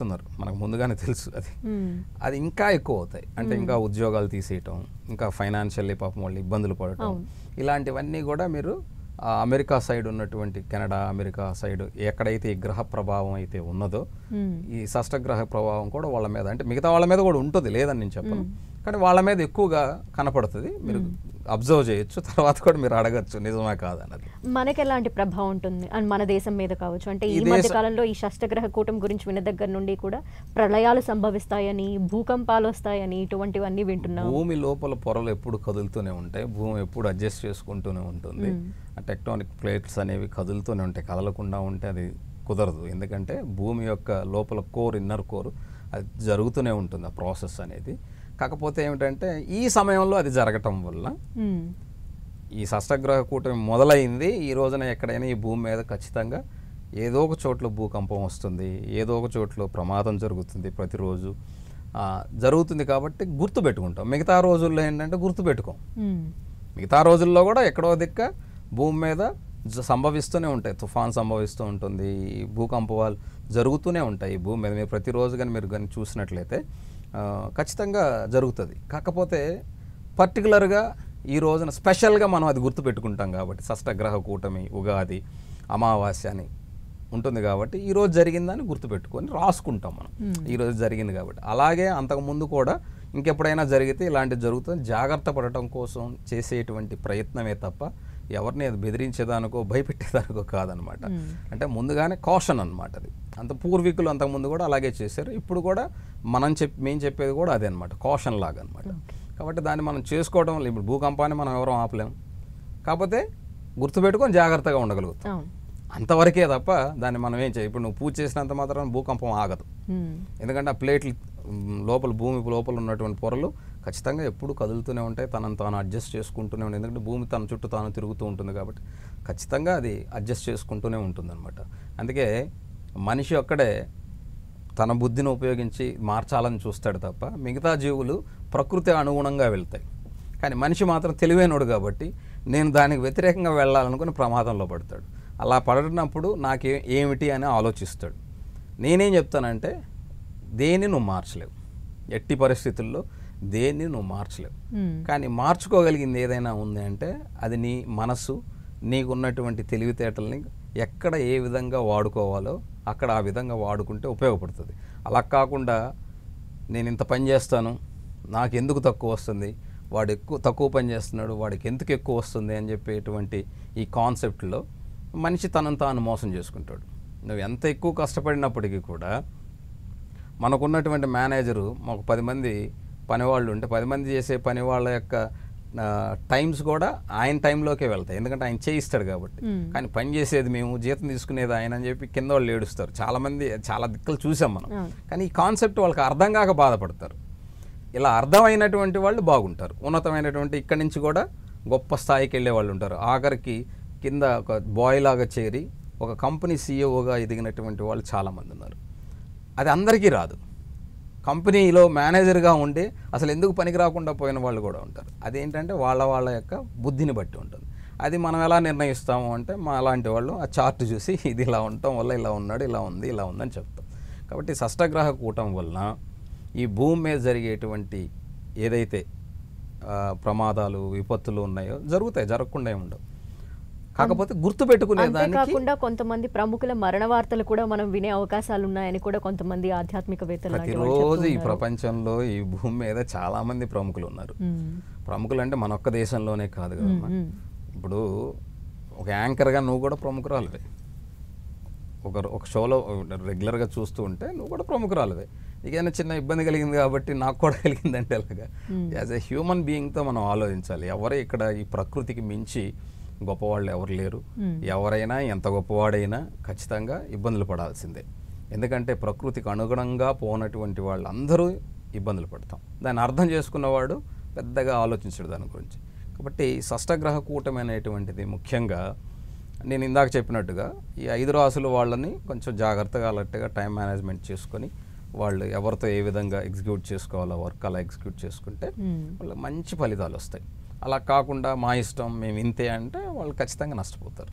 మనకు ముందుగానే తెలుసు అది. అది ఇంకా ఎక్కువ అవుతాయి. అంటే ఇంకా ఉద్యోగాలు తీసేయటం, ఇంకా ఫైనాన్షియల్లీ పాపం వాళ్ళు ఇబ్బందులు పడటం, ఇలాంటివన్నీ కూడా మీరు అమెరికా సైడ్ ఉన్నటువంటి కెనడా, అమెరికా సైడ్ ఎక్కడైతే ఈ గ్రహ ప్రభావం అయితే ఉన్నదో ఈ షష్టగ్రహ ప్రభావం కూడా వాళ్ళ మీద, అంటే మిగతా వాళ్ళ మీద కూడా ఉంటుంది, లేదని నేను చెప్పను, కానీ వాళ్ళ మీద ఎక్కువగా కనపడుతుంది. మీరు అబ్జర్వ్ చేయొచ్చు, తర్వాత కూడా మీరు అడగచ్చు నిజమే కాదన్నది. మనకి ఎలాంటి ప్రభావం ఉంటుంది అండ్ మన దేశం మీద కావచ్చు? అంటే ఈ మధ్య కాలంలో ఈ షష్టగ్రహ కూటమి గురించి విన్న దగ్గర నుండి కూడా ప్రళయాలు సంభవిస్తాయని, భూకంపాలు వస్తాయని, ఇటువంటివన్నీ వింటున్నాం. భూమి లోపల పొరలు ఎప్పుడు కదులుతూనే ఉంటాయి, భూమి ఎప్పుడు అడ్జస్ట్ చేసుకుంటూనే ఉంటుంది. టెక్టానిక్ ప్లేట్స్ అనేవి కదులుతూనే ఉంటాయి, కదలకుండా ఉంటే అది కుదరదు. ఎందుకంటే భూమి యొక్క లోపల కోర్, ఇన్నర్ కోర్, అది జరుగుతూనే ఉంటుంది ఆ ప్రాసెస్ అనేది. కాకపోతే ఏమిటంటే ఈ సమయంలో అది జరగటం వల్ల ఈ షష్టగ్రహ కూటమి మొదలైంది ఈ రోజున ఎక్కడైనా ఈ భూమి మీద ఖచ్చితంగా ఏదో ఒక చోట్ల భూకంపం వస్తుంది, ఏదో ఒక చోట్ల ప్రమాదం జరుగుతుంది, ప్రతిరోజు జరుగుతుంది. కాబట్టి గుర్తుపెట్టుకుంటాం. మిగతా రోజుల్లో ఏంటంటే గుర్తుపెట్టుకోం. మిగతా రోజుల్లో కూడా ఎక్కడో దిక్క భూమి మీద సంభవిస్తూనే ఉంటాయి, తుఫాన్ సంభవిస్తూ ఉంటుంది, భూకంపాలు జరుగుతూనే ఉంటాయి భూమి మీద. మీరు ప్రతిరోజు కానీ మీరు కానీ చూసినట్లయితే ఖచ్చితంగా జరుగుతుంది. కాకపోతే పర్టికులర్గా ఈ రోజున స్పెషల్గా మనం అది గుర్తుపెట్టుకుంటాం కాబట్టి, షష్టగ్రహ కూటమి, ఉగాది, అమావాస్య అని ఉంటుంది కాబట్టి ఈరోజు జరిగిందని గుర్తుపెట్టుకొని రాసుకుంటాం మనం, ఈరోజు జరిగింది కాబట్టి. అలాగే అంతకుముందు కూడా ఇంకెప్పుడైనా జరిగితే ఇలాంటివి జరుగుతుంది, జాగ్రత్త పడటం కోసం చేసేటువంటి ప్రయత్నమే తప్ప ఎవరిని అది బెదిరించేదానికో భయపెట్టేదానికో కాదనమాట. అంటే ముందుగానే కాషన్ అనమాట అది. అంత పూర్వీకులు అంతకుముందు కూడా అలాగే చేశారు, ఇప్పుడు కూడా మేము చెప్పేది కూడా అదే అనమాట, కాషన్ లాగా అనమాట. కాబట్టి దాన్ని మనం చేసుకోవడం వల్ల ఇప్పుడు భూకంపాన్ని మనం ఎవరూ ఆపలేము, కాకపోతే గుర్తుపెట్టుకొని జాగ్రత్తగా ఉండగలుగుతాం అంతవరకే తప్ప దాన్ని మనం ఏం చేయాలి. ఇప్పుడు నువ్వు పూజ చేసినంత మాత్రం భూకంపం ఆగదు. ఎందుకంటే ఆ ప్లేట్లు లోపల, భూమి లోపల ఉన్నటువంటి పొరలు ఖచ్చితంగా ఎప్పుడు కదులుతూనే ఉంటాయి, తనను తాను అడ్జస్ట్ చేసుకుంటూనే ఉంటుంది. ఎందుకంటే భూమి తన చుట్టూ తాను తిరుగుతూ ఉంటుంది కాబట్టి ఖచ్చితంగా అది అడ్జస్ట్ చేసుకుంటూనే ఉంటుంది అనమాట. అందుకే మనిషి ఒక్కడే తన బుద్ధిని ఉపయోగించి మార్చాలని చూస్తాడు తప్ప మిగతా జీవులు ప్రకృతి అనుగుణంగా వెళ్తాయి. కానీ మనిషి మాత్రం తెలివైనడు కాబట్టి నేను దానికి వ్యతిరేకంగా వెళ్ళాలనుకుని ప్రమాదంలో పడతాడు. అలా పడినప్పుడు ఏమిటి అని ఆలోచిస్తాడు. నేనేం చెప్తానంటే దేన్ని నువ్వు మార్చలేవు, ఎట్టి పరిస్థితుల్లో దేన్ని నువ్వు మార్చలేవు. కానీ మార్చుకోగలిగింది ఏదైనా ఉంది అంటే అది నీ మనసు, నీకున్నటువంటి తెలివితేటల్ని ఎక్కడ ఏ విధంగా వాడుకోవాలో అక్కడ ఆ విధంగా వాడుకుంటే ఉపయోగపడుతుంది. అలా కాకుండా నేను ఇంత పని చేస్తాను, నాకు ఎందుకు తక్కువ వస్తుంది, వాడు తక్కువ పని చేస్తున్నాడు, వాడికి ఎందుకు ఎక్కువ వస్తుంది అని చెప్పేటువంటి ఈ కాన్సెప్ట్లో మనిషి తనను తాను మోసం చేసుకుంటాడు. నువ్వు ఎంత ఎక్కువ కష్టపడినప్పటికీ కూడా మనకున్నటువంటి మేనేజరు మాకు 10 మంది పనివాళ్ళు ఉంటే 10 మంది చేసే పని వాళ్ళ యొక్క టైమ్స్ కూడా ఆయన టైంలోకే వెళ్తాయి, ఎందుకంటే ఆయన చేయిస్తాడు కాబట్టి. కానీ పని చేసేది మేము, జీతం తీసుకునేది ఆయన అని చెప్పి కింద వాళ్ళు ఏడుస్తారు. చాలామంది చాలా దిక్కులు చూసాం మనం. కానీ ఈ కాన్సెప్ట్ వాళ్ళకి అర్థం కాక బాధపడతారు. ఇలా అర్థమైనటువంటి వాళ్ళు బాగుంటారు, ఉన్నతమైనటువంటి ఇక్కడి నుంచి కూడా గొప్ప స్థాయికి వెళ్ళే వాళ్ళు ఉంటారు. ఆఖరికి కింద ఒక బాయ్ లాగా చేరి ఒక కంపెనీ సీఈఓగా ఎదిగినటువంటి వాళ్ళు చాలామంది ఉన్నారు. అది అందరికీ రాదు. కంపెనీలో మేనేజర్గా ఉండి అసలు ఎందుకు పనికి రాకుండా పోయిన వాళ్ళు కూడా ఉంటారు. అదేంటంటే వాళ్ళ యొక్క బుద్ధిని బట్టి ఉంటుంది. అది మనం ఎలా నిర్ణయిస్తాము అంటే మా అలాంటి వాళ్ళు ఆ చార్ట్ చూసి ఇది ఇలా ఉండటం వల్ల ఇలా ఉన్నాడు, ఇలా ఉంది, ఇలా ఉందని చెప్తాం. కాబట్టి షష్టగ్రహ కూటం వలన ఈ భూమి మీద జరిగేటువంటి ఏదైతే ప్రమాదాలు, విపత్తులు ఉన్నాయో జరుగుతాయి, జరగకుండా ఉండవు. కాకపోతే గుర్తుపెట్టుకునేదానికి కాకుండా కొంతమంది ప్రముఖుల మరణ వార్తలు కూడా మనం వినే అవకాశాలు ఉన్నాయని కూడా కొంతమంది ఆధ్యాత్మికవేత్తలు ప్రతిరోజు ఈ ప్రపంచంలో ఈ భూమి మీద చాలా మంది ప్రముఖులు ఉన్నారు. ప్రముఖులు అంటే మన ఒక్క దేశంలోనే కాదు కదమ్మా. ఇప్పుడు ఒక యాంకర్గా నువ్వు కూడా ప్రముఖురాలువే, ఒక షోలో రెగ్యులర్గా చూస్తూ ఉంటే నువ్వు కూడా ప్రముఖురాలువే. నీకైనా చిన్న ఇబ్బంది కలిగింది కాబట్టి నాకు కూడా కలిగిందంటే అలాగా యాజ్ ఎ హ్యూమన్ బీయింగ్తో మనం ఆలోచించాలి. ఎవరు ఇక్కడ ఈ ప్రకృతికి మించి గొప్పవాళ్ళు ఎవరు లేరు. ఎవరైనా ఎంత గొప్పవాడైనా ఖచ్చితంగా ఇబ్బందులు పడాల్సిందే. ఎందుకంటే ప్రకృతికి అనుగుణంగా పోనటువంటి వాళ్ళు అందరూ ఇబ్బందులు పడతాం. దాన్ని అర్థం చేసుకున్నవాడు పెద్దగా ఆలోచించడు దాని గురించి. కాబట్టి షష్టగ్రహ కూటమి అనేటువంటిది ముఖ్యంగా నేను ఇందాక చెప్పినట్టుగా ఈ 5 రాసులు వాళ్ళని కొంచెం జాగ్రత్తగా, అలర్ట్గా టైం మేనేజ్మెంట్ చేసుకొని వాళ్ళు ఎవరితో ఏ విధంగా ఎగ్జిక్యూట్ చేసుకోవాలో వర్క్ అలా ఎగ్జిక్యూట్ చేసుకుంటే వాళ్ళకి మంచి ఫలితాలు వస్తాయి. అలా కాకుండా మా ఇష్టం మేము ఇంతే అంటే వాళ్ళు ఖచ్చితంగా నష్టపోతారు.